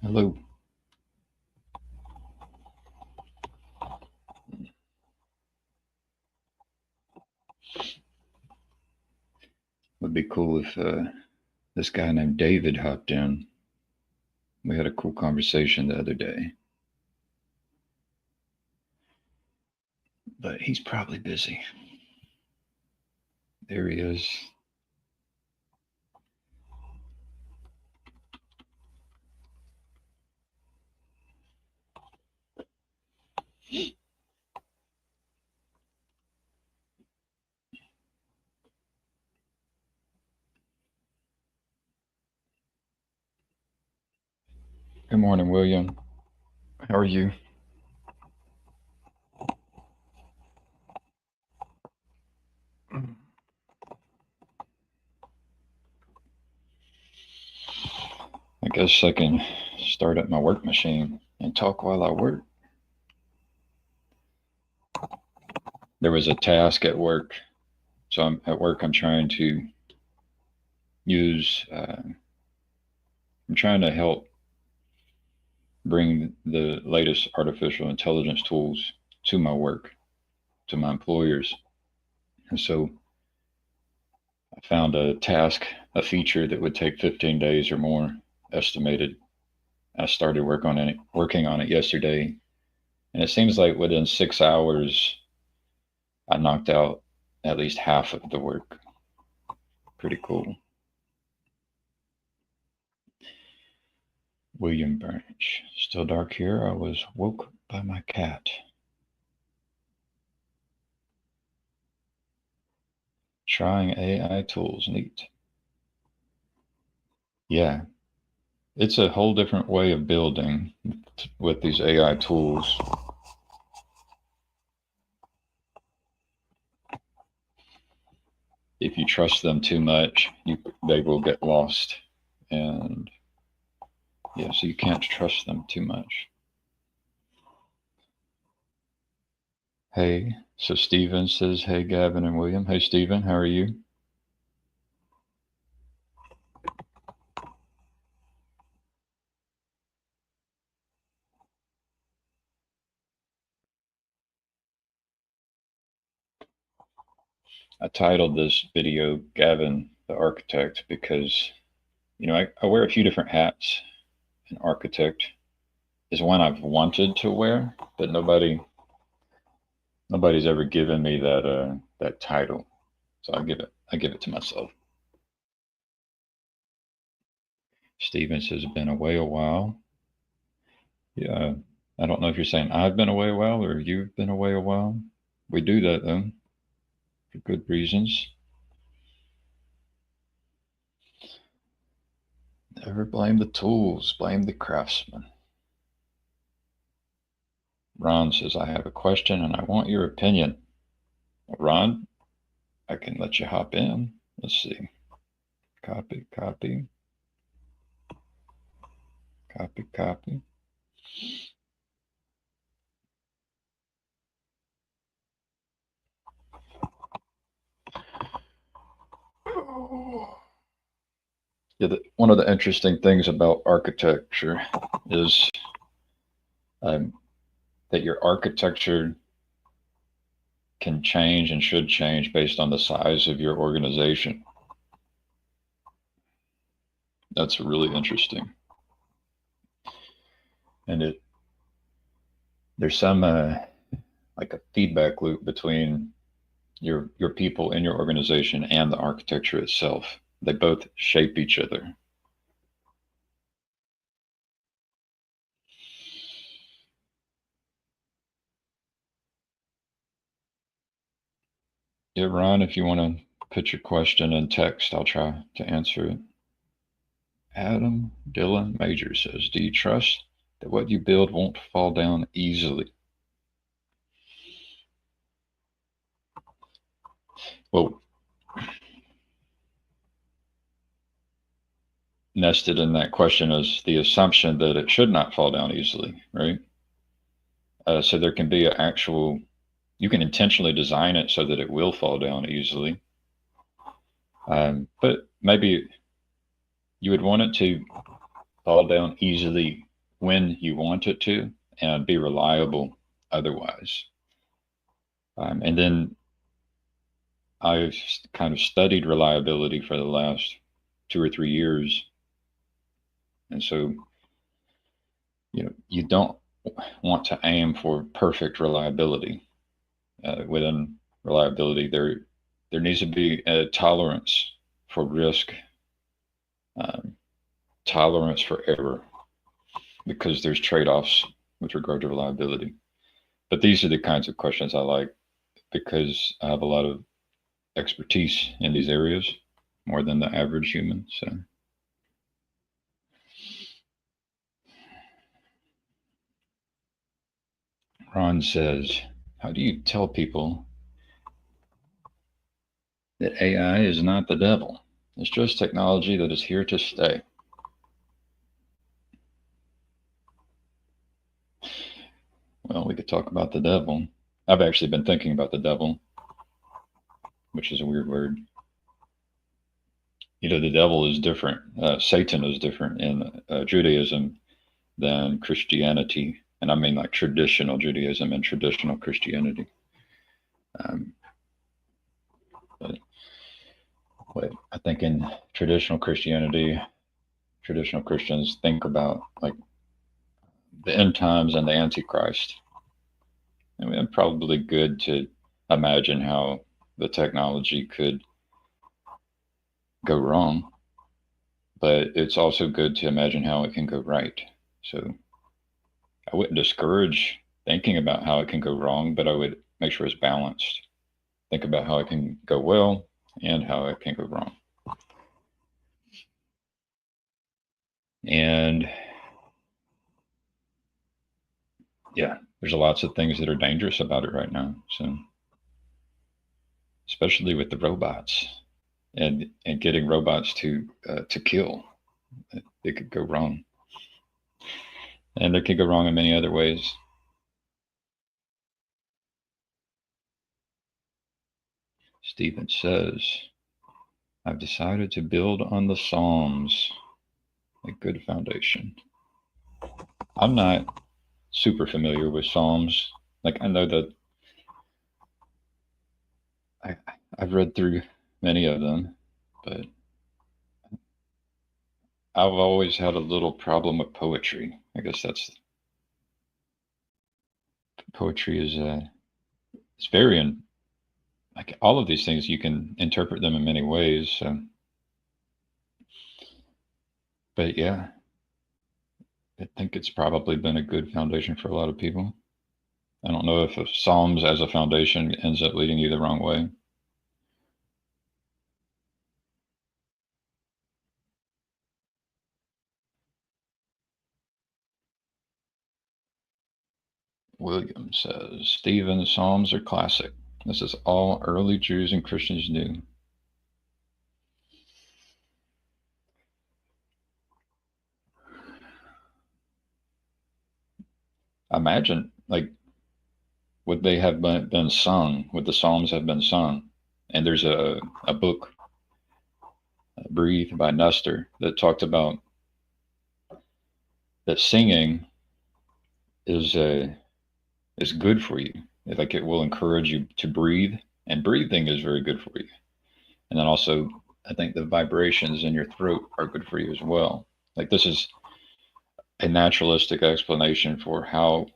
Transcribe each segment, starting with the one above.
Hello. Would be cool if this guy named David hopped in. We had a cool conversation the other day, but he's probably busy. There he is. Good morning, William. How are you? I guess I can start up my work machine and talk while I work. There was a task at work. So I'm at work, I'm trying to use, I'm trying to help bring the latest artificial intelligence tools to my work, to my employers. And so I found a task, a feature that would take 15 days or more estimated. I started working on it yesterday, and it seems like within 6 hours, I knocked out at least half of the work. Pretty cool. William Branch. Still dark here. I was woke by my cat. Trying AI tools. Neat. Yeah, it's a whole different way of building with these AI tools. If you trust them too much, they will get lost. And yeah, so you can't trust them too much. Hey, so Steven says, hey, Gavin and William. Hey, Steven, how are you? I titled this video Gavin the Architect because, I wear a few different hats. An architect is one I've wanted to wear, but nobody's ever given me that title. So I give it to myself. Steven says been away a while. Yeah. I don't know if you're saying I've been away a while or you've been away a while. We do that though, for good reasons. Never blame the tools, blame the craftsman. Ron says, I have a question and I want your opinion. Ron, I can let you hop in. Let's see. Copy, copy, copy, copy. Yeah, one of the interesting things about architecture is um, that your architecture can change and should change based on the size of your organization. That's really interesting. And there's some like a feedback loop between your people in your organization and the architecture itself. They both shape each other. Yeah, Ron, if you want to put your question in text, I'll try to answer it. Adam Dylan Major says, do you trust that what you build won't fall down easily? Well, nested in that question is the assumption that it should not fall down easily, right? So there can be an actual, you can intentionally design it so that it will fall down easily. But maybe you would want it to fall down easily when you want it to and be reliable otherwise. And then I've kind of studied reliability for the last 2 or 3 years. And so, you don't want to aim for perfect reliability. Within reliability, there needs to be a tolerance for risk, um, tolerance for error, because there's trade-offs with regard to reliability. But these are the kinds of questions I like because I have a lot of expertise in these areas, more than the average human. So, Ron says, how do you tell people that AI is not the devil? It's just technology that is here to stay. Well, we could talk about the devil. I've actually been thinking about the devil, which is a weird word. The devil is different. Satan is different in Judaism than Christianity. And I mean like traditional Judaism and traditional Christianity. Um, but I think in traditional Christianity, traditional Christians think about like the end times and the Antichrist. I mean, it's probably good to imagine how the technology could go wrong, but it's also good to imagine how it can go right. So I wouldn't discourage thinking about how it can go wrong, but I would make sure it's balanced. Think about how it can go well and how it can go wrong. And yeah, there's lots of things that are dangerous about it right now. So, especially with the robots and getting robots to kill, it could go wrong, and it could go wrong in many other ways. Stephen says, I've decided to build on the Psalms, a good foundation. I'm not super familiar with Psalms. Like, I know that I, I've read through many of them, but I've always had a little problem with poetry. I guess that's poetry is it's very like all of these things you can interpret them in many ways. So, but yeah, I think it's probably been a good foundation for a lot of people. I don't know if Psalms as a foundation ends up leading you the wrong way. William says, Stephen, Psalms are classic. This is all early Jews and Christians knew. Imagine, like, would they have been sung? Would the Psalms have been sung? And there's a book, Breathe by Nestor, that talked about that singing is is good for you. Like it will encourage you to breathe, and breathing is very good for you. And then also, I think the vibrations in your throat are good for you as well. Like this is a naturalistic explanation for how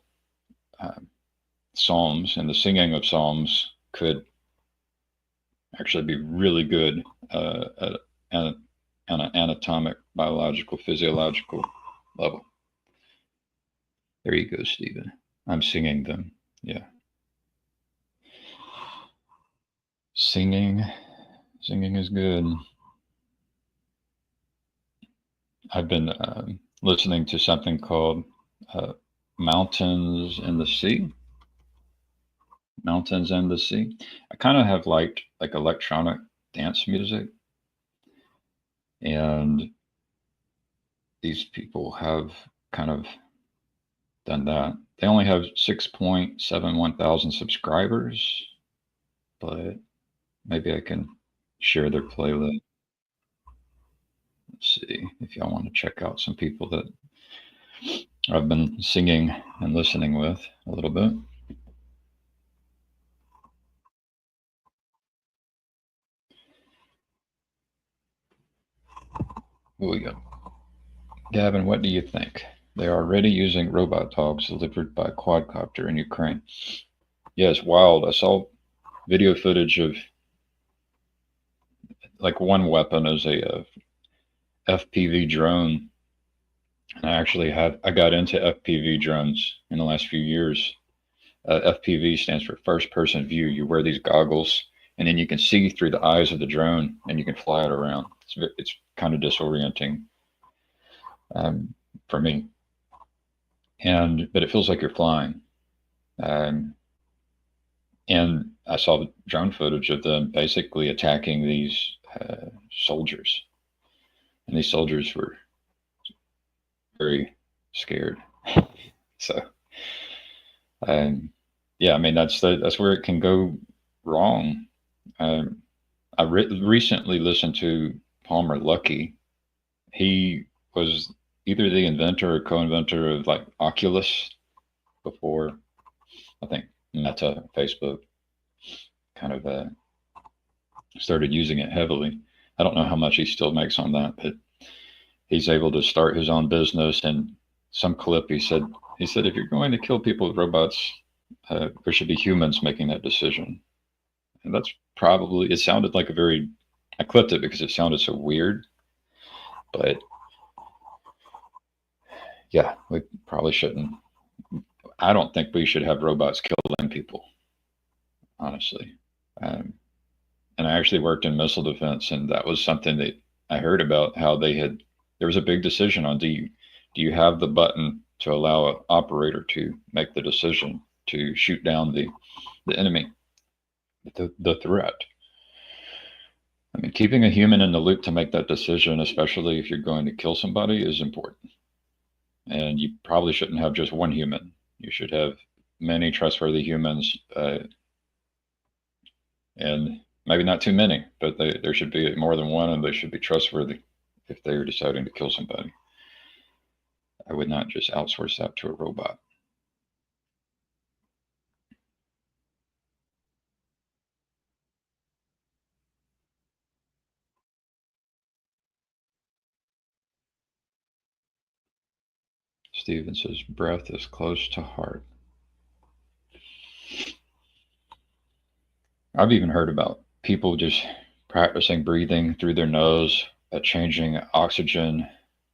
uh, psalms and the singing of psalms could actually be really good at an anatomic, biological, physiological level. There you go, Stephen. I'm singing them. Yeah. Singing, singing is good. I've been listening to something called uh, Mountains in the Sea. Mountains and the Sea. I kind of have liked like electronic dance music, and these people have kind of done that. They only have 6.71 thousand subscribers, but maybe I can share their playlist. Let's see if y'all want to check out some people that I've been singing and listening with a little bit. What we got? Gavin, what do you think? They are already using robot dogs delivered by quadcopter in Ukraine. Yeah, it's wild. I saw video footage of like one weapon is a FPV drone. And I got into FPV drones in the last few years. FPV stands for first person view. You wear these goggles and then you can see through the eyes of the drone and you can fly it around. It's kind of disorienting for me, but it feels like you're flying. Um, and I saw the drone footage of them basically attacking these soldiers, and these soldiers were very scared. So, um, yeah, I mean that's where it can go wrong. Um, I recently listened to Palmer Luckey. He was either the inventor or co-inventor of like Oculus before I think Meta, Facebook, kind of started using it heavily. I don't know how much he still makes on that, but he's able to start his own business. And some clip he said if you're going to kill people with robots, there should be humans making that decision. And that's probably it sounded like a very I clipped it because it sounded so weird, but yeah, we probably shouldn't. I don't think we should have robots killing people, honestly. Um, and I actually worked in missile defense, and that was something that I heard about how there was a big decision on do you have the button to allow an operator to make the decision to shoot down the enemy, the threat. I mean, keeping a human in the loop to make that decision, especially if you're going to kill somebody, is important. And you probably shouldn't have just one human. You should have many trustworthy humans, and maybe not too many, but there should be more than one, and they should be trustworthy if they are deciding to kill somebody. I would not just outsource that to a robot. Steven says breath is close to heart. I've even heard about people just practicing breathing through their nose, changing oxygen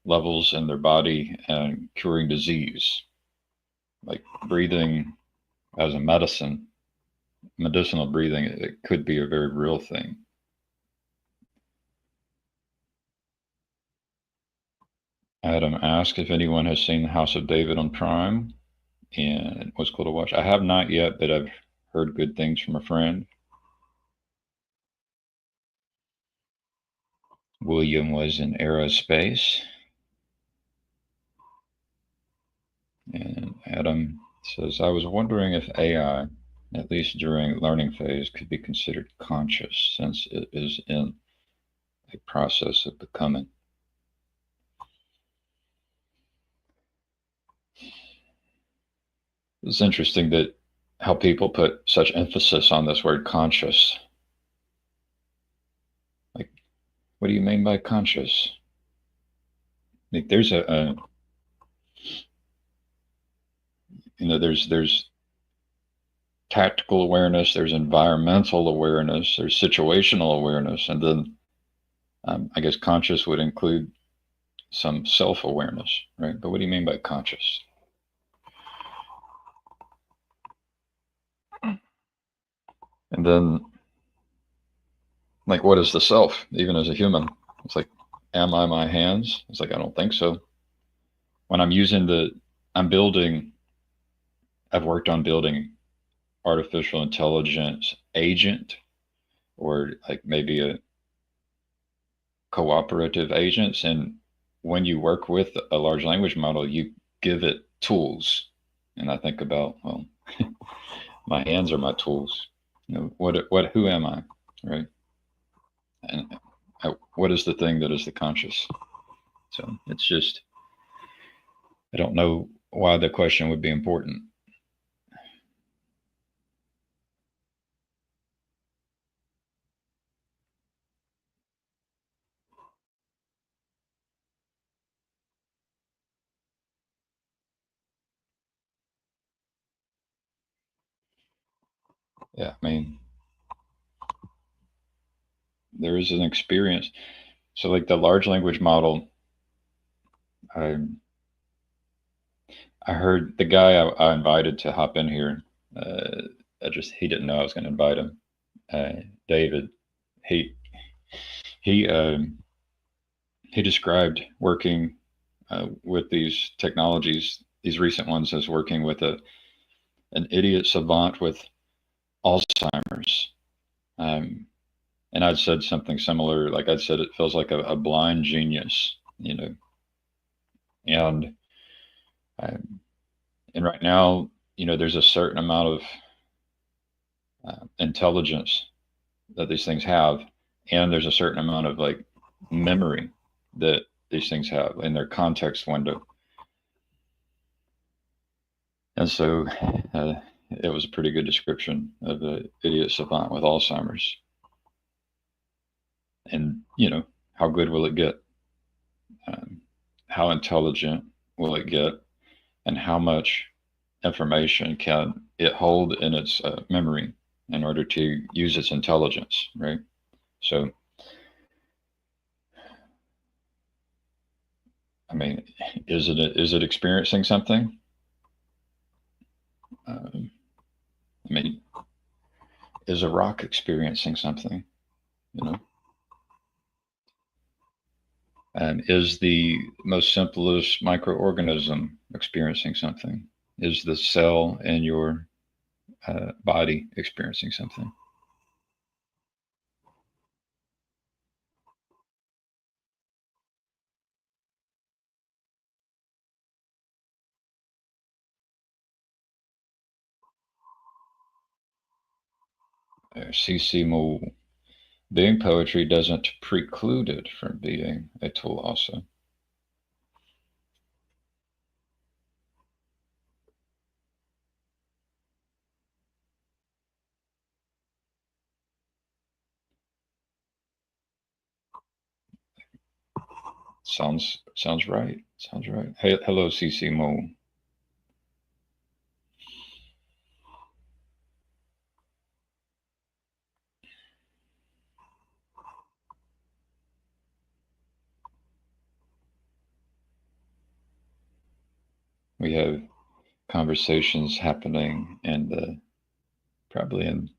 levels in their body and curing disease. Like breathing as a medicinal breathing, it could be a very real thing. Adam asked if anyone has seen the House of David on Prime and it was cool to watch. I have not yet, but I've heard good things from a friend. William was in aerospace. And Adam says, I was wondering if AI, at least during learning phase, could be considered conscious since it is in a process of becoming. It's interesting that how people put such emphasis on this word conscious. Like, what do you mean by conscious? Like, there's there's tactical awareness, there's environmental awareness, there's situational awareness, and then I guess conscious would include some self-awareness, right? But what do you mean by conscious? And then, like, what is the self, even as a human? It's like, am I my hands? It's like, I don't think so. When I'm building, I've worked on building artificial intelligence agent or like maybe a cooperative agents. And when you work with a large language model, you give it tools. And I think about, well, my hands are my tools. Who am I? Right. And what is the thing that is the conscious? So it's just, I don't know why the question would be important. Yeah, I mean, there is an experience. So, like the large language model, I I heard the guy I invited to hop in here. Uh, he didn't know I was going to invite him. Uh, David, he he um, he described working with these technologies, these recent ones, as working with an idiot savant with Alzheimer's. Um, and I'd said something similar. Like I'd said, it feels like a blind genius, you know. And um, and right now, there's a certain amount of intelligence that these things have, and there's a certain amount of like memory that these things have in their context window. And so it was a pretty good description of the idiot savant with Alzheimer's. And, how good will it get? Um, how intelligent will it get? And how much information can it hold in its memory in order to use its intelligence, right? So, I mean, is it experiencing something? Um, I mean, is a rock experiencing something? You know, is the most simplest microorganism experiencing something? Is the cell in your body experiencing something? CC Moore. Being poetry doesn't preclude it from being a tool, also. Sounds right. Sounds right. Hey, hello, CC Moore. We have conversations happening, and probably in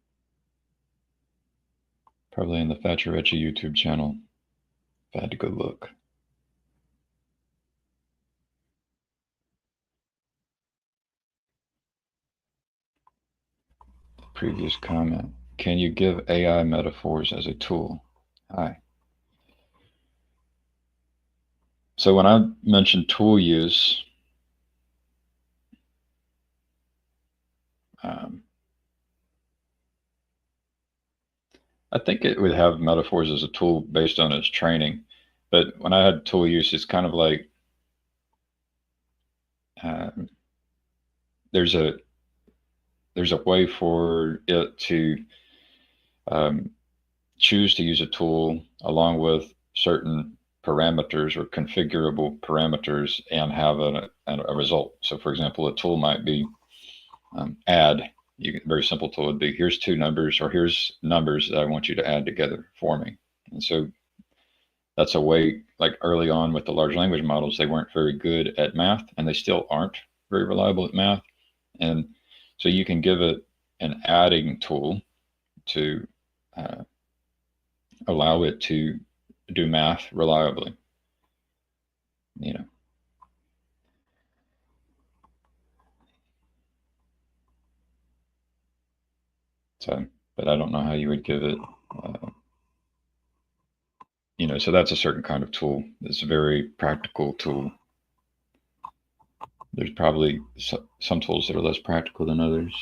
probably in the Fatcherecci YouTube channel. If I had to go look. Previous comment. Can you give AI metaphors as a tool? Hi. So when I mentioned tool use, um, I think it would have metaphors as a tool based on its training. But when I had tool use, it's kind of like um, there's a there's a way for it to um, choose to use a tool along with certain parameters or configurable parameters and have a result. So, for example, a tool might be add. Very simple tool would be here's two numbers or here's numbers that I want you to add together for me. And so that's a way, like early on with the large language models, they weren't very good at math and they still aren't very reliable at math. And so you can give it an adding tool to uh, allow it to do math reliably, you know. So, but I don't know how you would give it, uh, so that's a certain kind of tool. It's a very practical tool. There's probably some tools that are less practical than others.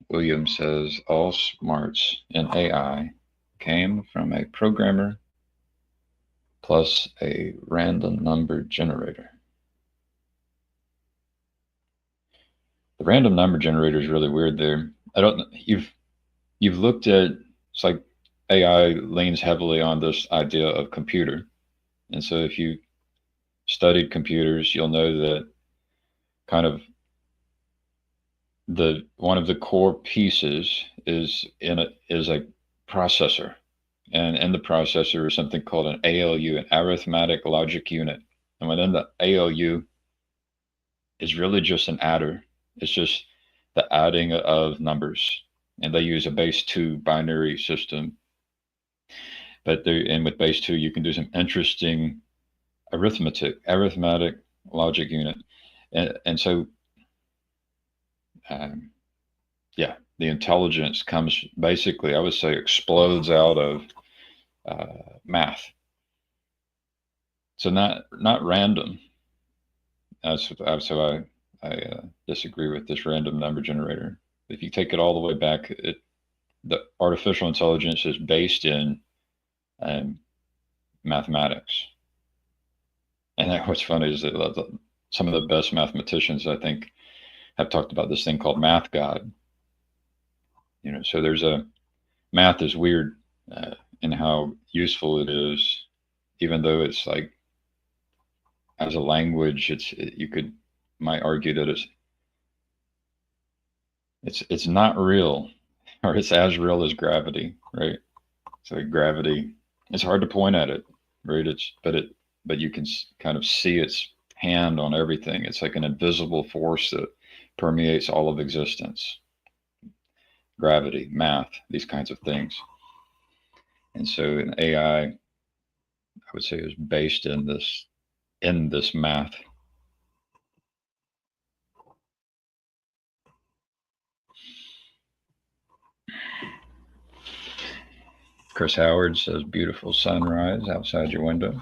William says all smarts in AI came from a programmer plus a random number generator. The random number generator is really weird there. I don't know. You've looked at, it's like AI leans heavily on this idea of computer. And so if you studied computers, you'll know that kind of the one of the core pieces is a processor. And in the processor is something called an ALU, an arithmetic logic unit. And within the ALU is really just an adder. It's just the adding of numbers. And they use a base 2 binary system. And with base 2, you can do some interesting arithmetic logic unit. And so, um, yeah, the intelligence comes basically, I would say, explodes out of math. So not random. So I disagree with this random number generator. If you take it all the way back, the artificial intelligence is based in um, mathematics. And what's funny is that some of the best mathematicians, I think, have talked about this thing called math God. So there's math is weird in how useful it is, even though it's like as a language, might argue that it's not real, or it's as real as gravity, right? So gravity, it's hard to point at it, right? But you can kind of see its hand on everything. It's like an invisible force that permeates all of existence. Gravity, math, these kinds of things. And so an AI, I would say, is based in this math. Chris Howard says, beautiful sunrise outside your window.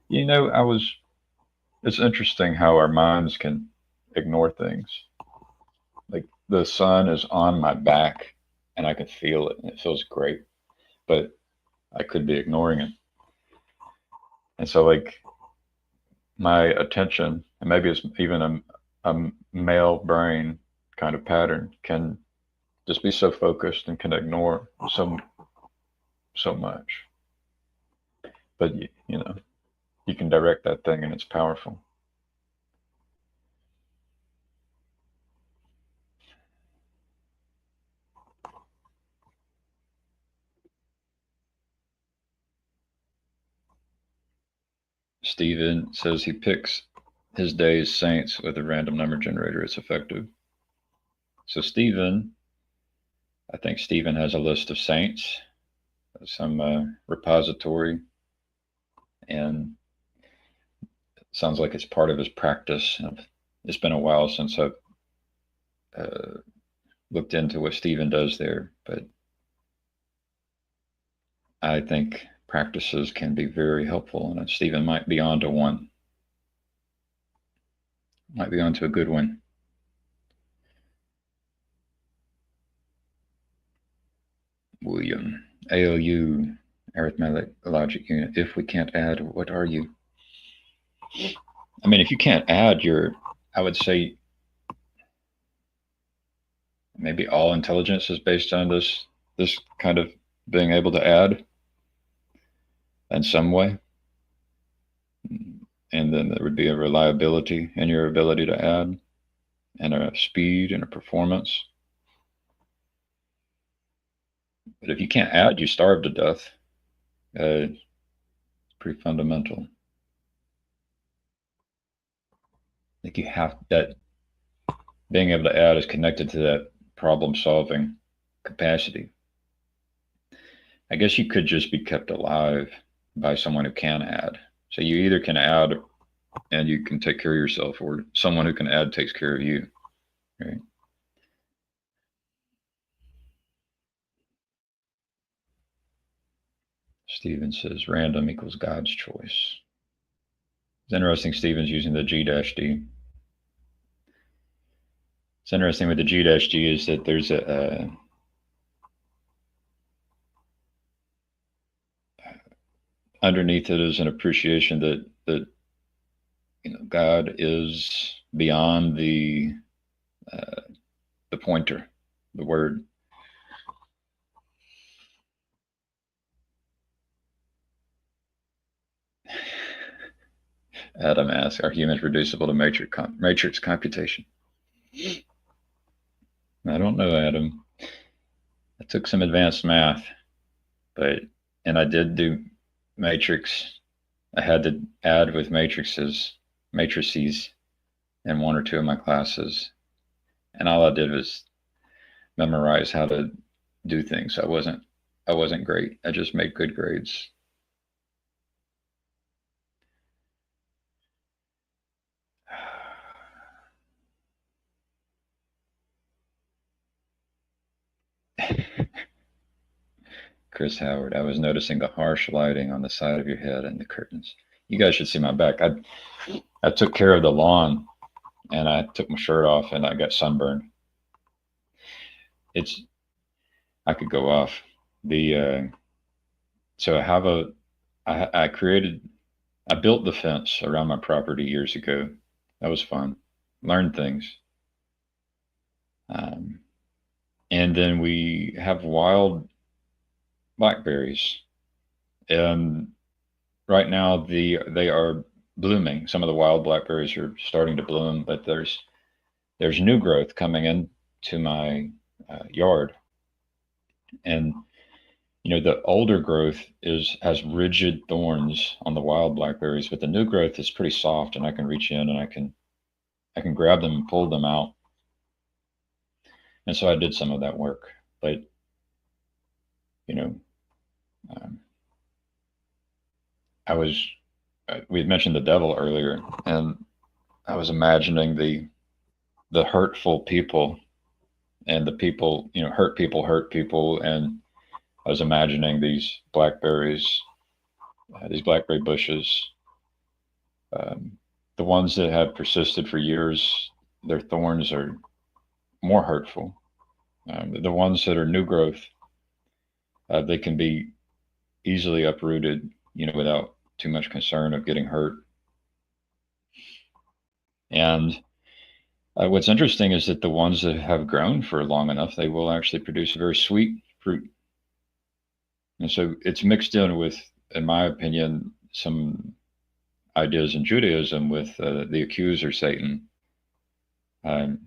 It's interesting how our minds can ignore things. Like the sun is on my back and I can feel it and it feels great, but I could be ignoring it. And so, like, my attention, and maybe it's even a male brain kind of pattern, can just be so focused and can ignore so much. But you can direct that thing and it's powerful. Steven says he picks his day's saints with a random number generator. It's effective. So I think Steven has a list of saints, some repository, and it sounds like it's part of his practice. It's been a while since I've uh, looked into what Steven does there, but I think practices can be very helpful, and Steven might be onto one, might be onto a good one. William, ALU, arithmetic logic unit. If we can't add, what are you? I mean, if you can't add, I would say maybe all intelligence is based on this kind of being able to add in some way. And then there would be a reliability in your ability to add, and a speed and a performance. But if you can't add, you starve to death. It's pretty fundamental. Like you have that being able to add is connected to that problem solving capacity. I guess you could just be kept alive by someone who can add. So you either can add and you can take care of yourself, or someone who can add takes care of you. Right? Steven says random equals God's choice. It's interesting Steven's using the G-D. It's interesting with the G-G is that there's a underneath it is an appreciation that God is beyond the pointer, the word. Adam asks, are humans reducible to matrix computation? I don't know, Adam. I took some advanced math, and I did do matrix. I had to add with matrices in one or two of my classes. And all I did was memorize how to do things. I wasn't great. I just made good grades. Chris Howard, I was noticing the harsh lighting on the side of your head and the curtains. You guys should see my back. I took care of the lawn and I took my shirt off and I got sunburned. It's I could go off. The so I have a I created I built the fence around my property years ago. That was fun. Learned things. Um, and then we have wild blackberries. And right now they are blooming. Some of the wild blackberries are starting to bloom, but there's new growth coming into my yard. And the older growth has rigid thorns on the wild blackberries, but the new growth is pretty soft, and I can reach in and I can grab them and pull them out. And so I did some of that work, but you know, um, I was we had mentioned the devil earlier, and I was imagining the hurtful people and the people, hurt people, and I was imagining these blackberry bushes, um, the ones that have persisted for years, their thorns are more hurtful. The ones that are new growth, they can be easily uprooted, without too much concern of getting hurt. And what's interesting is that the ones that have grown for long enough, they will actually produce a very sweet fruit. And so it's mixed in with, in my opinion, some ideas in Judaism with the accuser Satan, um,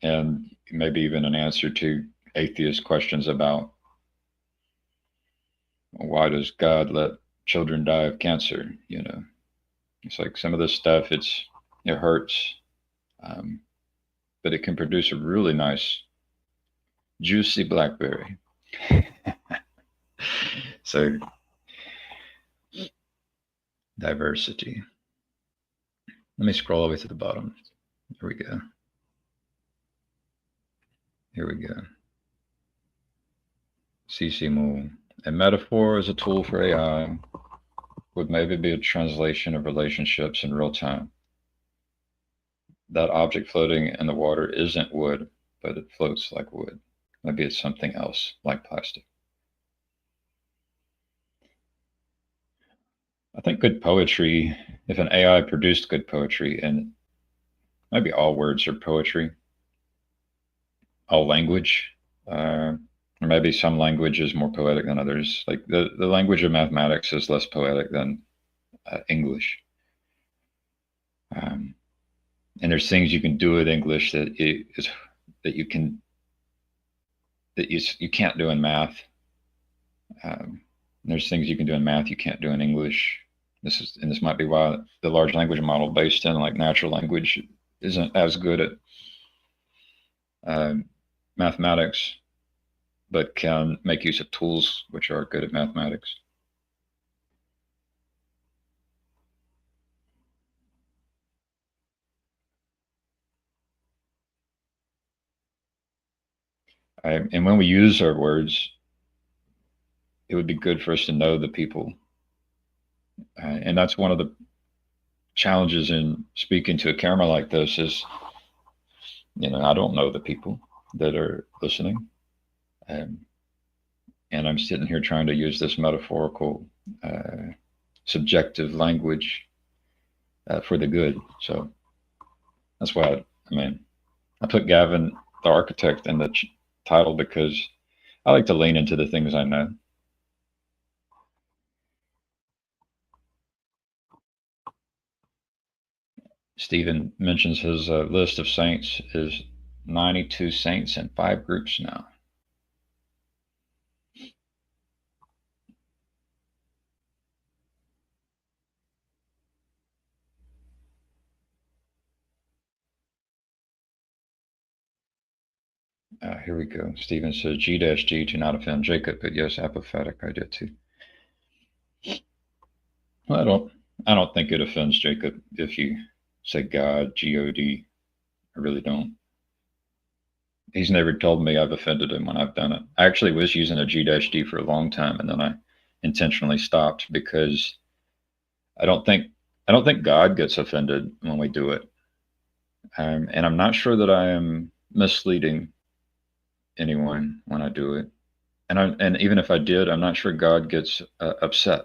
and maybe even an answer to atheist questions about why does God let children die of cancer? It's like some of this stuff. It hurts, um, but it can produce a really nice, juicy blackberry. So diversity. Let me scroll all the way to the bottom. Here we go. Here we go. CC Mool. A metaphor is a tool for AI would maybe be a translation of relationships in real time. That object floating in the water isn't wood, but it floats like wood. Maybe it's something else, like plastic. I think good poetry, if an AI produced good poetry, and maybe all words are poetry, all language, or maybe some language is more poetic than others. Like the language of mathematics is less poetic than English. And there's things you can do with English that you can't do in math. There's things you can do in math you can't do in English. This might be why the large language model based in like natural language isn't as good at mathematics, but can make use of tools which are good at mathematics. And when we use our words, it would be good for us to know the people. And that's one of the challenges in speaking to a camera like this is I don't know the people that are listening. Um, and I'm sitting here trying to use this metaphorical, subjective language for the good. So that's why I put Gavin the Architect in the title because I like to lean into the things I know. Stephen mentions his list of saints is 92 saints in 5 groups now. Here we go. Stephen says G-G to not offend Jacob, but yes, apophatic I did too. Well, I don't think it offends Jacob if you say God, G-O-D. I really don't. He's never told me I've offended him when I've done it. I actually was using a G-D for a long time, and then I intentionally stopped because I don't think I don't think God gets offended when we do it. And I'm not sure that I am misleading anyone when I do it. And even if I did, I'm not sure God gets upset.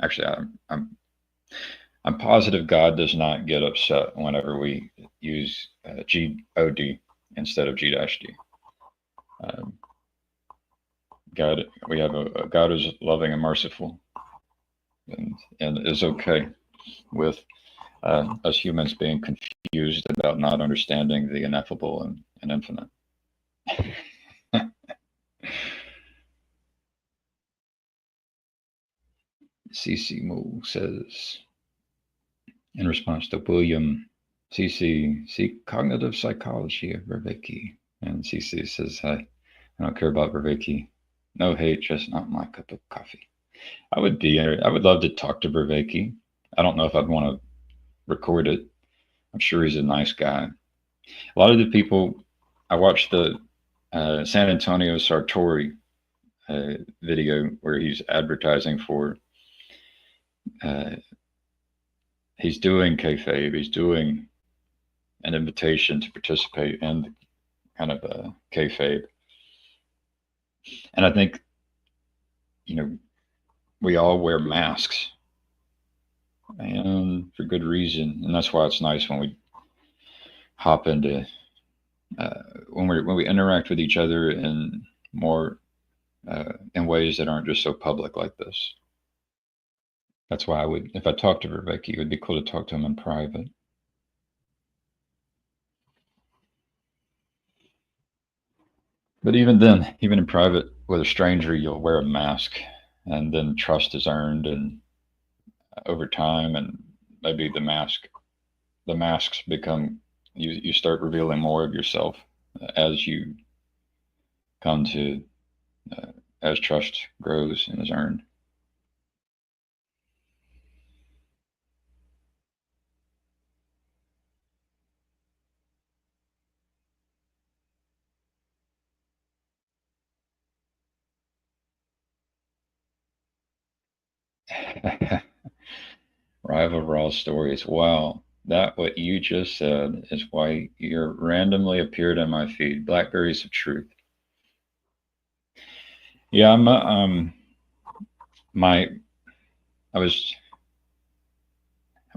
Actually, I'm positive God does not get upset whenever we use G-O-D instead of G-D. Um, God, we have a God who's loving and merciful, and is okay with us humans being confused about not understanding the ineffable and infinite. CC Moore says, in response to William, CC, see cognitive psychology of Vervaeke. And CC says, hi, I don't care about Vervaeke. No hate, just not my cup of coffee. I would love to talk to Vervaeke. I don't know if I'd want to record it. I'm sure he's a nice guy. A lot of the people, I watched the San Antonio Sartori video where he's advertising for, uh, he's doing kayfabe, he's doing an invitation to participate in kind of a kayfabe. And I think, we all wear masks and for good reason. And that's why it's nice when we hop into, when we interact with each other in more, in ways that aren't just so public like this. That's why if I talked to Rebecca, it would be cool to talk to him in private. But even then, even in private with a stranger, you'll wear a mask, and then trust is earned, and over time, and maybe the masks become, you start revealing more of yourself as you come to, as trust grows and is earned. Rival Raw stories. Wow. That what you just said is why you're randomly appeared in my feed. Blackberries of Truth. Yeah, my I was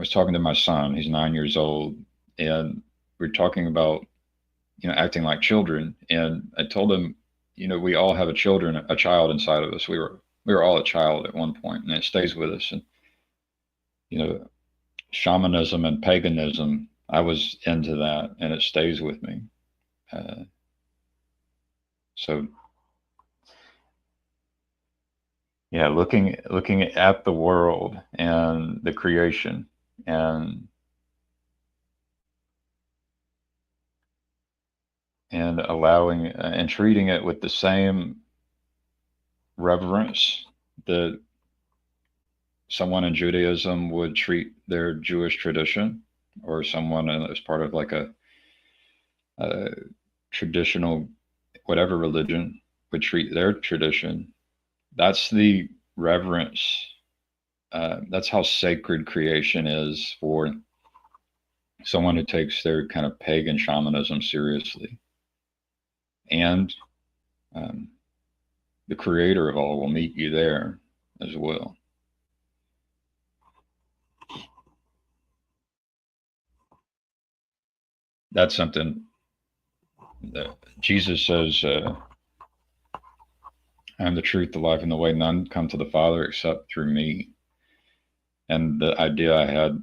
talking to my son. He's 9 years old, and we're talking about, acting like children. And I told him, we all have a child inside of us. We were all a child at one point, and it stays with us. And you know, shamanism and paganism, I was into that, and it stays with me. Uh, so yeah, looking at the world and the creation, and allowing and treating it with the same reverence that someone in Judaism would treat their Jewish tradition, or someone as part of like a traditional, whatever religion, would treat their tradition. That's the reverence. That's how sacred creation is for someone who takes their kind of pagan shamanism seriously. And the creator of all will meet you there as well. That's something that Jesus says, I am the truth, the life, and the way. None come to the Father except through me. And the idea I had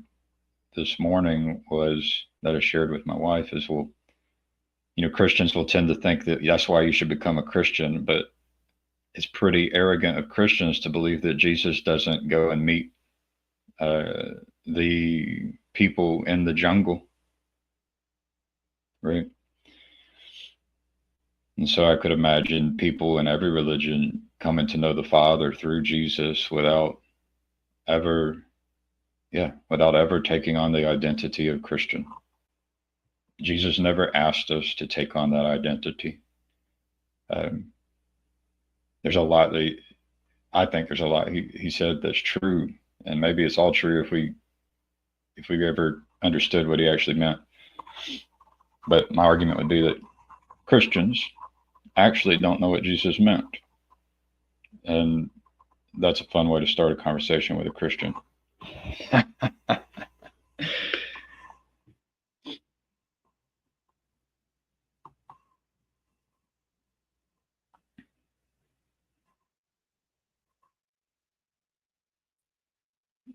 this morning was that I shared with my wife is, well, Christians will tend to think that that's why you should become a Christian, but it's pretty arrogant of Christians to believe that Jesus doesn't go and meet the people in the jungle, right? And so I could imagine people in every religion coming to know the Father through Jesus without ever taking on the identity of Christian. Jesus never asked us to take on that identity. There's a lot that I think there's a lot he said that's true, and maybe it's all true if we ever understood what he actually meant. But my argument would be that Christians actually don't know what Jesus meant, and that's a fun way to start a conversation with a Christian.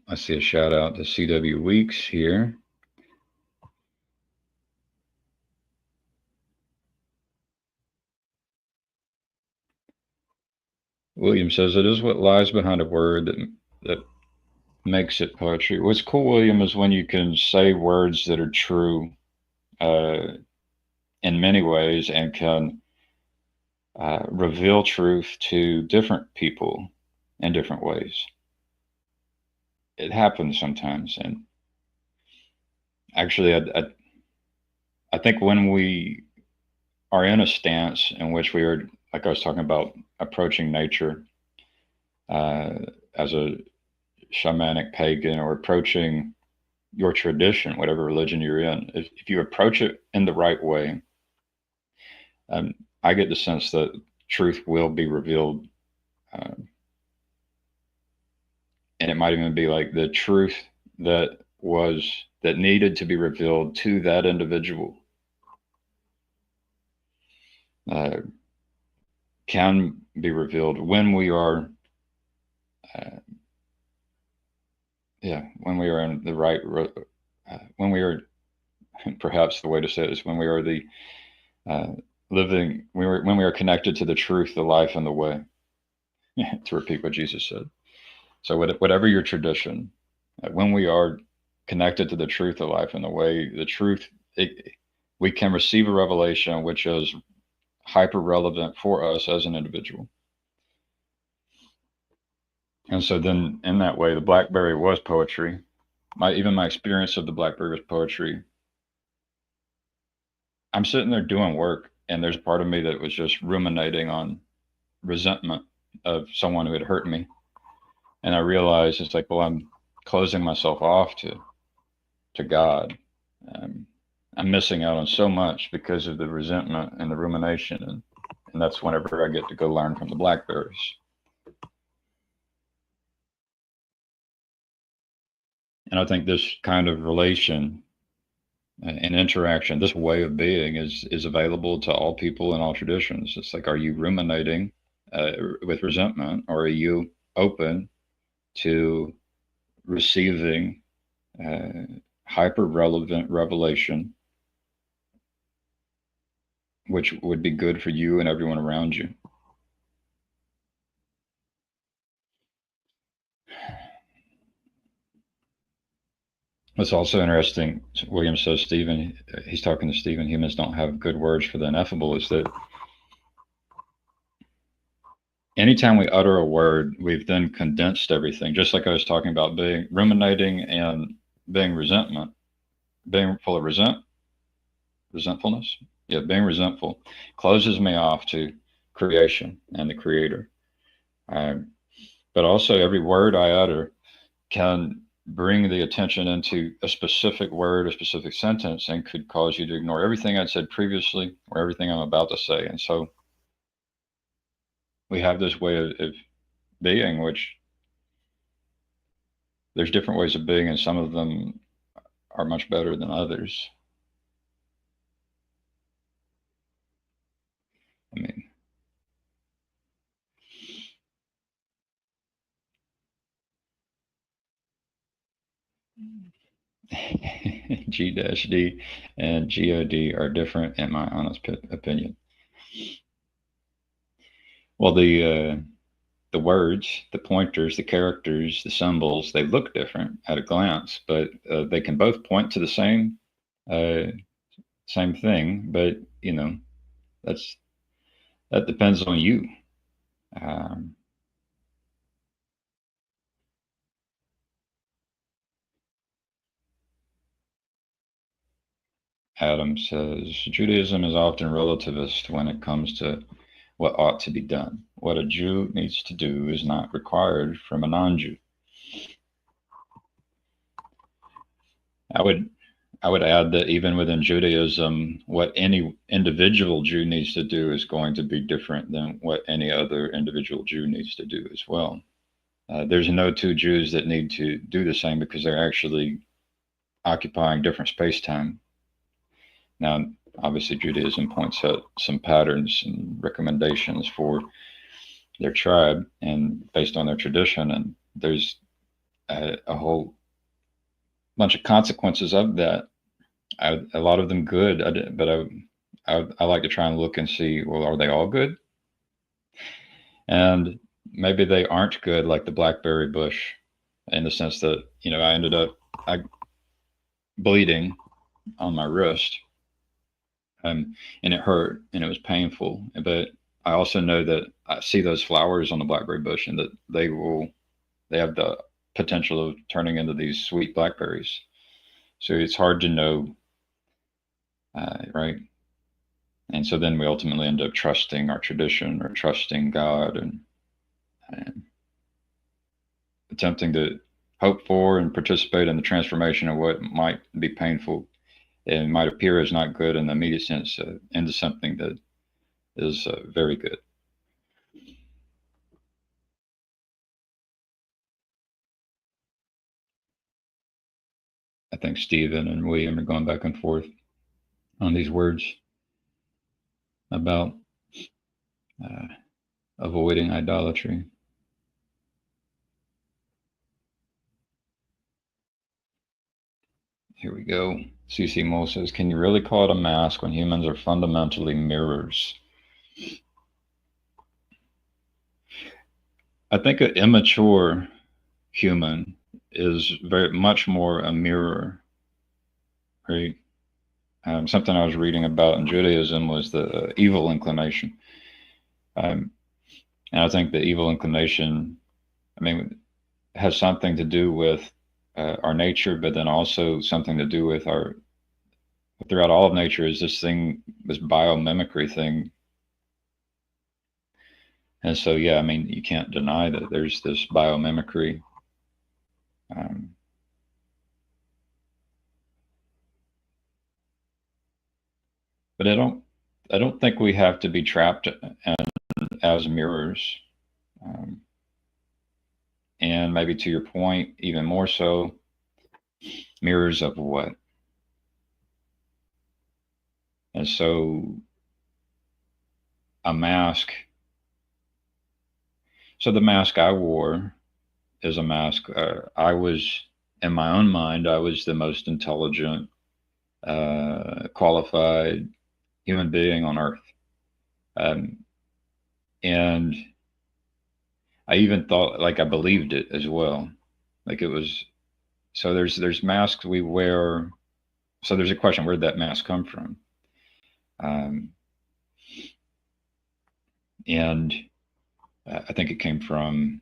I see a shout out to CW Weeks here. William says it is what lies behind a word that makes it poetry. What's cool, William, is when you can say words that are true in many ways and can reveal truth to different people in different ways. It happens sometimes, and actually, I think when we are in a stance in which we are, like I was talking about, approaching nature as a shamanic pagan, or approaching your tradition, whatever religion you're in, if you approach it in the right way, I get the sense that truth will be revealed. And it might even be like the truth that needed to be revealed to that individual can be revealed when we are when we are in the right when we are, perhaps the way to say it is, when we are the when we are connected to the truth, the life, and the way, to repeat what Jesus said. So whatever your tradition, when we are connected to the truth, the life, and the way, the truth, we can receive a revelation which is hyper relevant for us as an individual. And so then in that way, the blackberry was poetry. Even my experience of the blackberry was poetry. I'm sitting there doing work, and there's a part of me that was just ruminating on resentment of someone who had hurt me. And I realized it's like, well, I'm closing myself off to God. I'm missing out on so much because of the resentment and the rumination. And that's whenever I get to go learn from the blackberries. And I think this kind of relation and interaction, this way of being is available to all people in all traditions. It's like, are you ruminating with resentment, or are you open to receiving hyper relevant revelation, which would be good for you and everyone around you? What's also interesting, William says, Stephen, he's talking to Stephen, humans don't have good words for the ineffable, is that anytime we utter a word, we've then condensed everything, just like I was talking about being ruminating and being being full of resentfulness. Yeah, being resentful closes me off to creation and the creator. But also every word I utter can bring the attention into a specific word, a specific sentence, and could cause you to ignore everything I'd said previously or everything I'm about to say. And so we have this way of being, which there's different ways of being, and some of them are much better than others. I mean, G-D and God are different in my honest opinion. Well, the words, the pointers, the characters, the symbols, they look different at a glance, but they can both point to the uh, same thing. But that's that depends on you. Um, Adam says Judaism is often relativist when it comes to what ought to be done. What a Jew needs to do is not required from a non-Jew. I would I would add that even within Judaism, what any individual Jew needs to do is going to be different than what any other individual Jew needs to do as well. There's no two Jews that need to do the same because they're actually occupying different space time. Now, obviously, Judaism points out some patterns and recommendations for their tribe and based on their tradition, and there's a whole bunch of consequences of that. A lot of them good, but I like to try and look and see, well, are they all good? And maybe they aren't good, like the blackberry bush, in the sense that I ended up bleeding on my wrist, and it hurt and it was painful. But I also know that I see those flowers on the blackberry bush, and that they have the potential of turning into these sweet blackberries. So it's hard to know, right? And so then we ultimately end up trusting our tradition or trusting God and attempting to hope for and participate in the transformation of what might be painful and might appear as not good in the immediate sense into something that is very good. I think Stephen and William are going back and forth on these words about uh, avoiding idolatry. Here we go. CC Mo says, can you really call it a mask when humans are fundamentally mirrors? I think an immature human is very much more a mirror, right? Something I was reading about in Judaism was the evil inclination. Um, and I think the evil inclination, I mean, has something to do with our nature, but then also something to do with throughout all of nature is this biomimicry thing. And so, yeah, I mean, you can't deny that there's this biomimicry. Um, but I don't think we have to be trapped as mirrors. Um, and maybe to your point, even more so, mirrors of what? And so a mask. So the mask I wore is a mask. I was, in my own mind, I was the most intelligent, qualified human being on earth. Um, and I even thought, like, I believed it as well. Like it was, so there's masks we wear. So there's a question, where did that mask come from? Um, and I think it came from,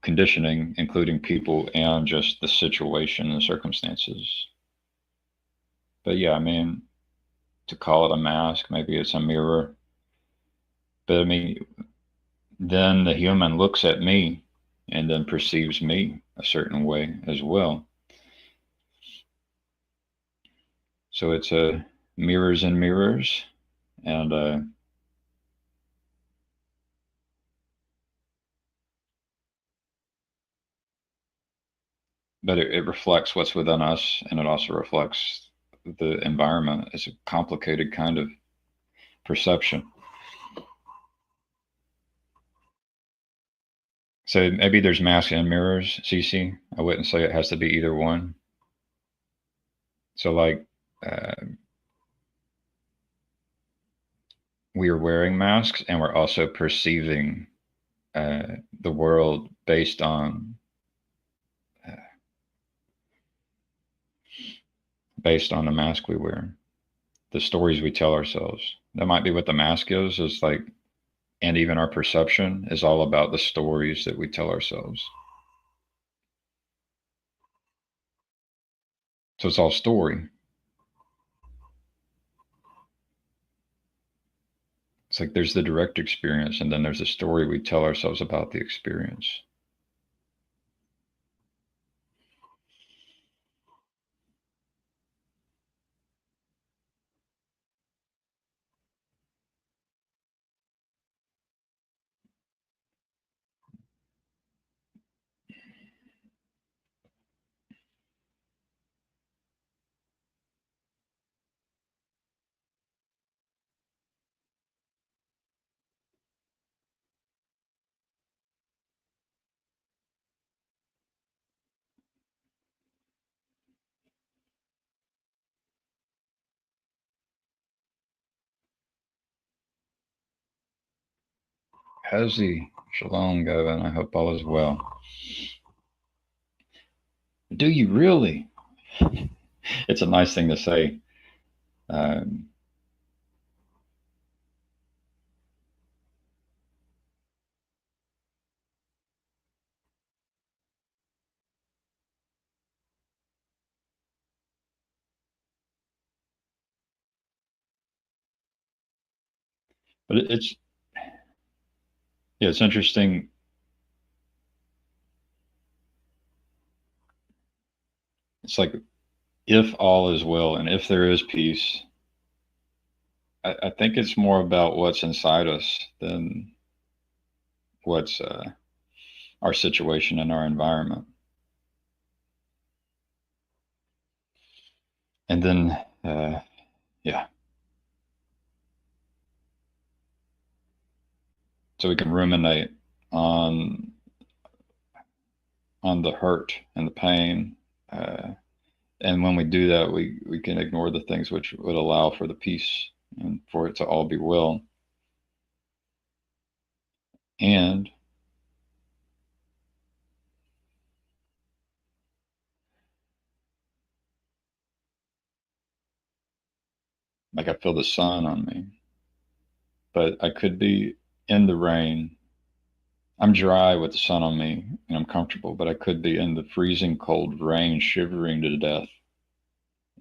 conditioning, including people and just the situation and circumstances. But yeah, I mean, to call it a mask, maybe it's a mirror. But I mean, then the human looks at me and then perceives me a certain way as well. So it's a mirrors and mirrors, and but it reflects what's within us, and it also reflects the environment. It's a complicated kind of perception. So maybe there's masks and mirrors, Cece. I wouldn't say it has to be either one. So like uh, we are wearing masks, and we're also perceiving the world uh, based on the mask we wear, the stories we tell ourselves. That might be what the mask is like, and even our perception is all about the stories that we tell ourselves. So it's all story. It's like there's the direct experience, and then there's the story we tell ourselves about the experience. Hazy, shalom, Gavin. I hope all is well. Do you really? It's a nice thing to say. Um, but it's yeah, it's interesting. It's like if all is well and if there is peace, I think it's more about what's inside us than what's our situation and our environment. And then, yeah, so we can ruminate on on the hurt and the pain. And when we do that, we can ignore the things which would allow for the peace and for it to all be well. And like I feel the sun on me, but I could be in the rain. I'm dry with the sun on me and I'm comfortable, but I could be in the freezing cold rain, shivering to death.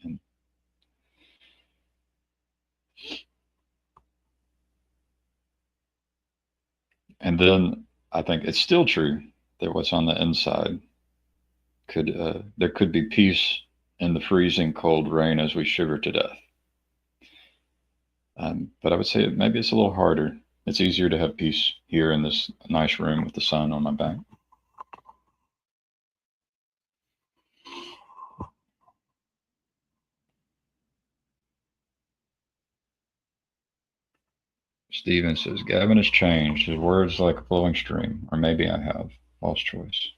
And, and then I think it's still true that what's on the inside could, there could be peace in the freezing cold rain as we shiver to death. But I would say maybe it's a little harder. It's easier to have peace here in this nice room with the sun on my back. Steven says, Gavin has changed. His words like a flowing stream, or maybe I have lost choice.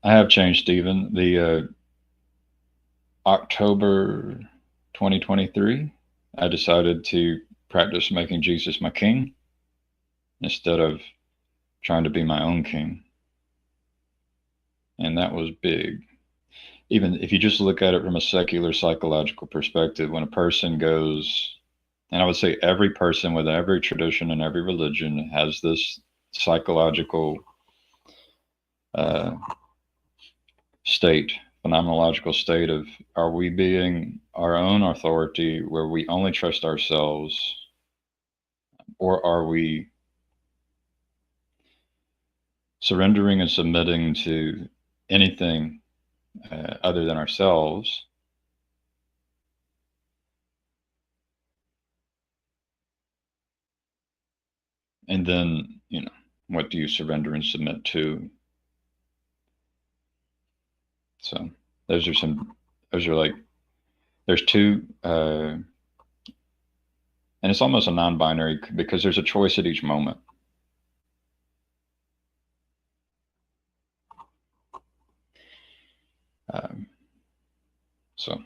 I have changed, Stephen. The October 2023, I decided to practice making Jesus my king instead of trying to be my own king. And that was big. Even if you just look at it from a secular psychological perspective, when a person goes, and I would say every person with every tradition and every religion has this psychological uh, state, phenomenological state of are we being our own authority where we only trust ourselves Or are we surrendering and submitting to anything other than ourselves? And then, what do you surrender and submit to? So those are like, there's two, and it's almost a non-binary because there's a choice at each moment. Um, so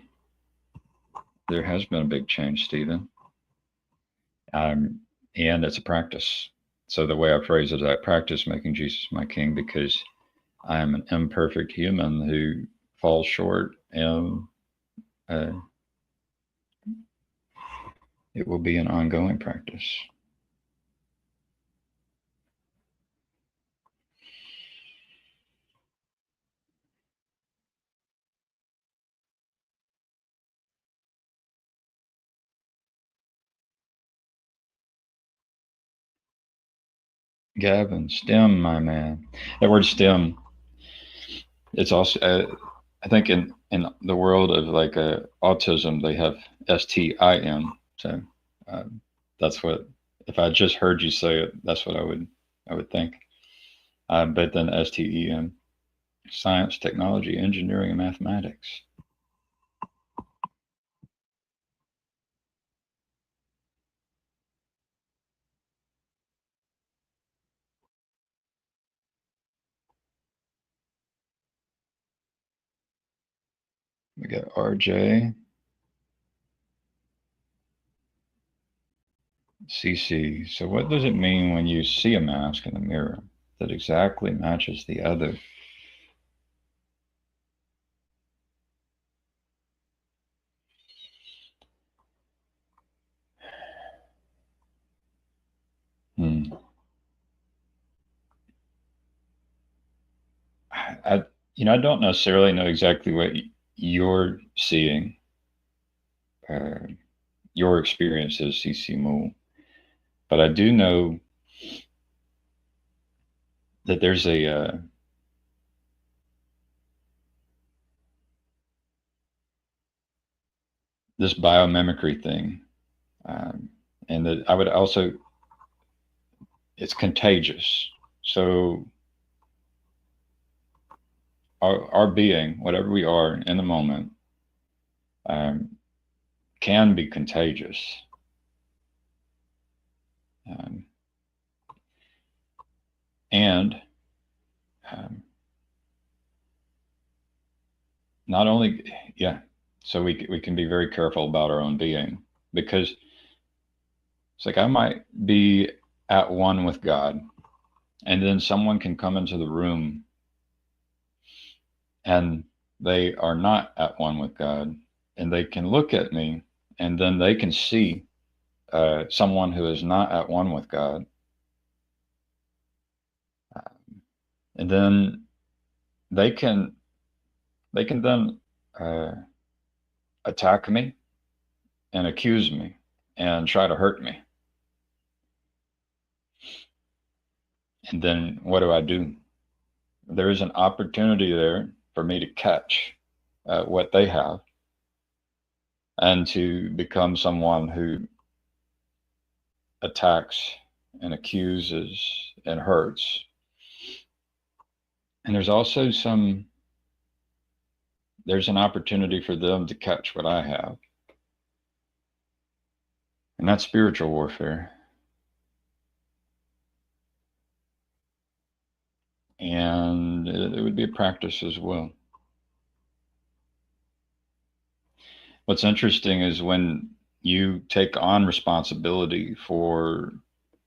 there has been a big change, Stephen. And it's a practice. So the way I phrase it is I practice making Jesus my king because I am an imperfect human who falls short, and uh, it will be an ongoing practice. Gavin, STEM, my man. That word STEM, it's also, I think in the world of like autism, they have STIM. So uh, that's what, if I just heard you say it, that's what I would think. But then STEM, science, technology, engineering, and mathematics. We got RJ, CC. So what does it mean when you see a mask in the mirror that exactly matches the other? Hmm. I, I don't necessarily know exactly what you're seeing, uh, your experience is, CC Mool, but I do know that there's this biomimicry thing, um, and that I would also, it's contagious. So our being, whatever we are in the moment, um, can be contagious. Um, and um, not only, yeah, so we can be very careful about our own being because it's like I might be at one with God, and then someone can come into the room and they are not at one with God, and they can look at me, and then they can see someone who is not at one with God, and then they can they can then uh, attack me and accuse me and try to hurt me. And then what do? There is an opportunity there for me to catch what they have and to become someone who attacks and accuses and hurts. And there's an opportunity for them to catch what I have. And that's spiritual warfare. And it would be a practice as well. What's interesting is when you take on responsibility for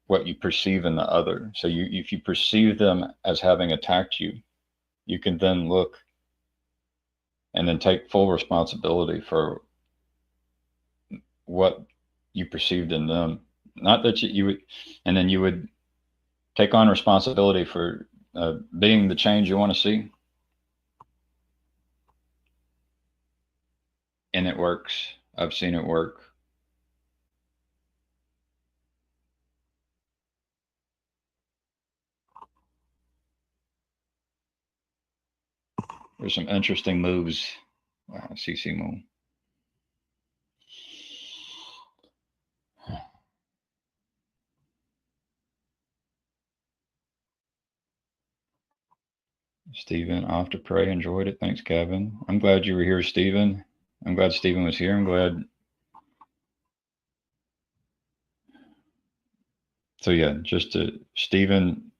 what you perceive in the other. So if you perceive them as having attacked you, you can then look and then take full responsibility for what you perceived in them. Not that you would, and then you would take on responsibility for being the change you want to see. And it works. I've seen it work. there's some interesting moves. CC Moon. Stephen, off to pray. Enjoyed it. Thanks, Gavin. I'm glad you were here, Stephen. I'm glad Stephen was here. I'm glad. So yeah, just to Stephen.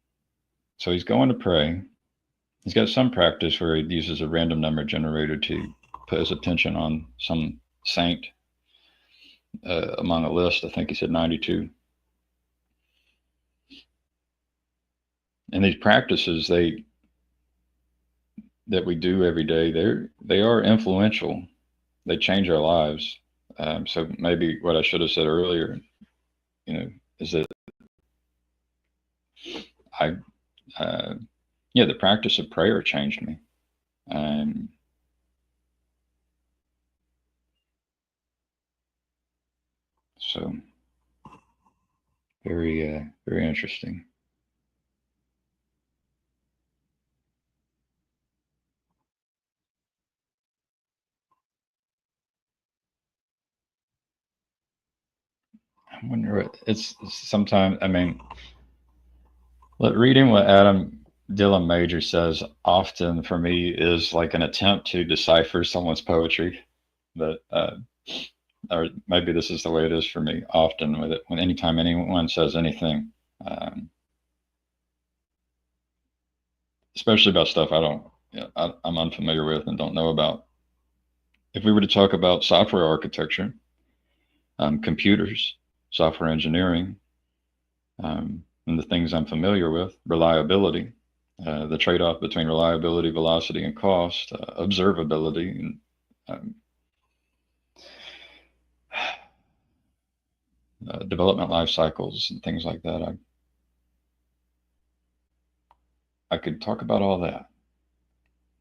So he's going to pray. He's got some practice where he uses a random number generator to put his attention on some saint among a list. I think he said 92. And these practices that we do every day, they are influential. They change our lives. So maybe what I should have said earlier, is that I, yeah, the practice of prayer changed me. Um, so very interesting. I wonder what it's sometimes. I mean, reading what Adam Dylan Major says often for me is like an attempt to decipher someone's poetry. But or maybe this is the way it is for me often with it. When anytime anyone says anything, um, especially about stuff I don't, I'm unfamiliar with and don't know about. If we were to talk about software architecture, computers, software engineering, and the things I'm familiar with, reliability, the trade-off between reliability, velocity, and cost, observability, and um, development life cycles, and things like that. I could talk about all that.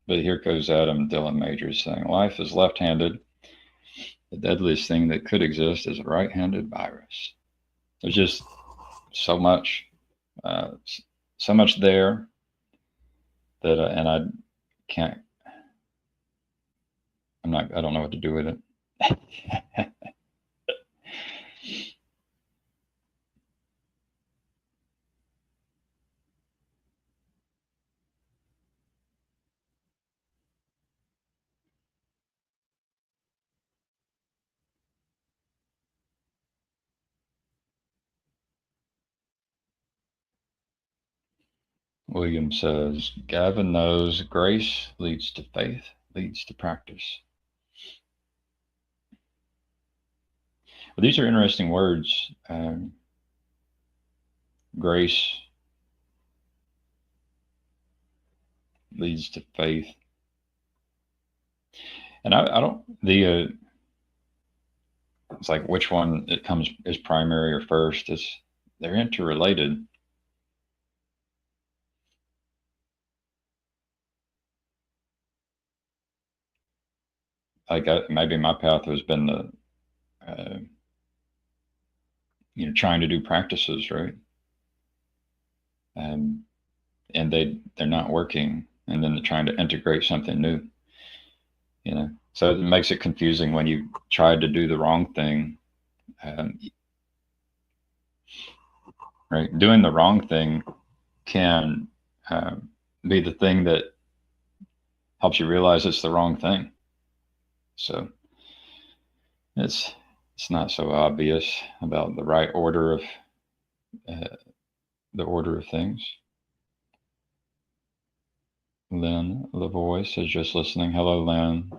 But here goes Adam Dylan Majors saying, life is left-handed. The deadliest thing that could exist is a right-handed virus. There's just so much, uh, so much there that, and I can't, I don't know what to do with it. William says, Gavin knows grace leads to faith, leads to practice. Well, these are interesting words. Grace leads to faith. And I don't, it's like which one it comes is primary or first. They're interrelated. Like maybe my path has been uh, trying to do practices, right? Um, and they're not working, and then they're trying to integrate something new. So it makes it confusing when you try to do the wrong thing. Um, right, doing the wrong thing can be the thing that helps you realize it's the wrong thing. So it's not so obvious about the right order of uh, the order of things. Lynn, the voice, is just listening. Hello, Lynn.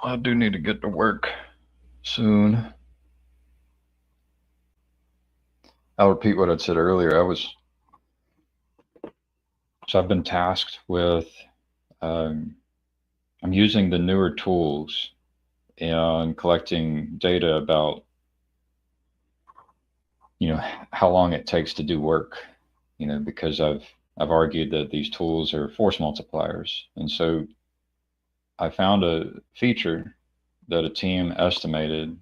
I do need to get to work soon. I'll repeat what I said earlier. So I've been tasked with, um, I'm using the newer tools and collecting data about, how long it takes to do work, because I've argued that these tools are force multipliers. And so I found a feature that a team estimated,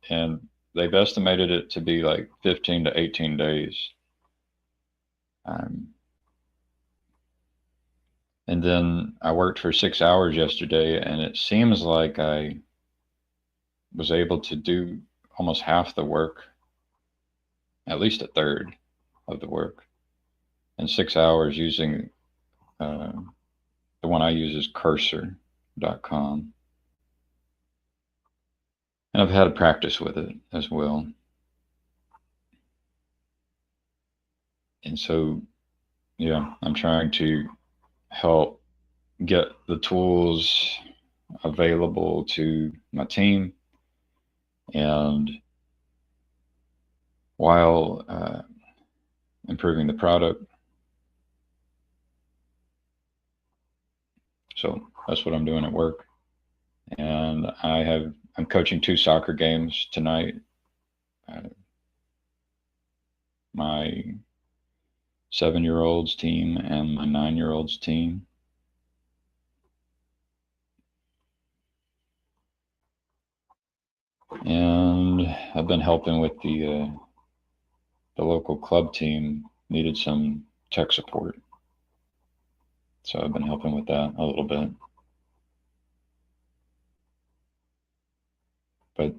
and they've estimated it to be like 15 to 18 days. Um, and then I worked for 6 hours yesterday, and it seems like I was able to do almost half the work, at least a third of the work, in 6 hours using uh, the one I use is cursor.com. And I've had to practice with it as well. And so, yeah, I'm trying to help get the tools available to my team, and while improving the product. So that's what I'm doing at work. And I'm coaching 2 soccer games tonight. Uh, my 7-year-old's team and my 9-year-old's team. And I've been helping with the local club team needed some tech support. So I've been helping with that a little bit. But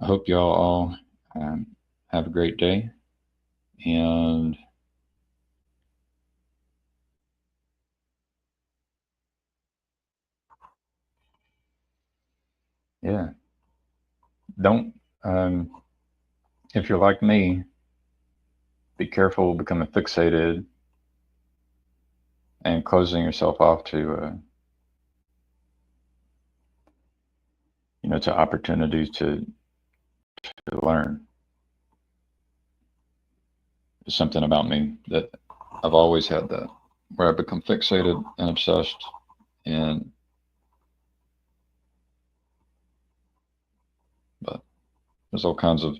I hope y'all all have a great day. And yeah, don't, if you're like me, be careful becoming fixated and closing yourself off to opportunities to learn. It's something about me that I've always had that, where I become fixated and obsessed, and but there's all kinds of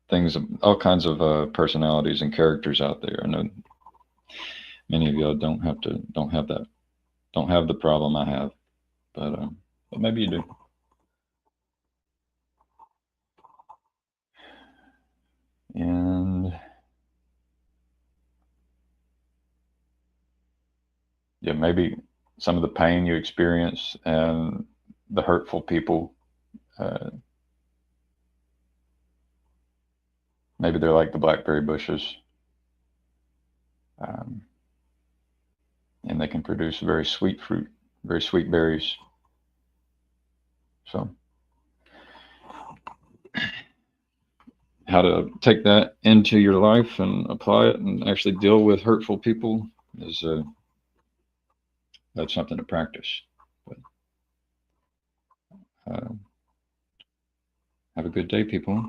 things, all kinds of personalities and characters out there. I know many of y'all don't have the problem I have, but maybe you do. And yeah, maybe some of the pain you experience and the hurtful people, uh, maybe they're like the blackberry bushes, um, and they can produce very sweet fruit, very sweet berries. So, how to take that into your life and apply it and actually deal with hurtful people is that's something to practice. But uh, have a good day, people.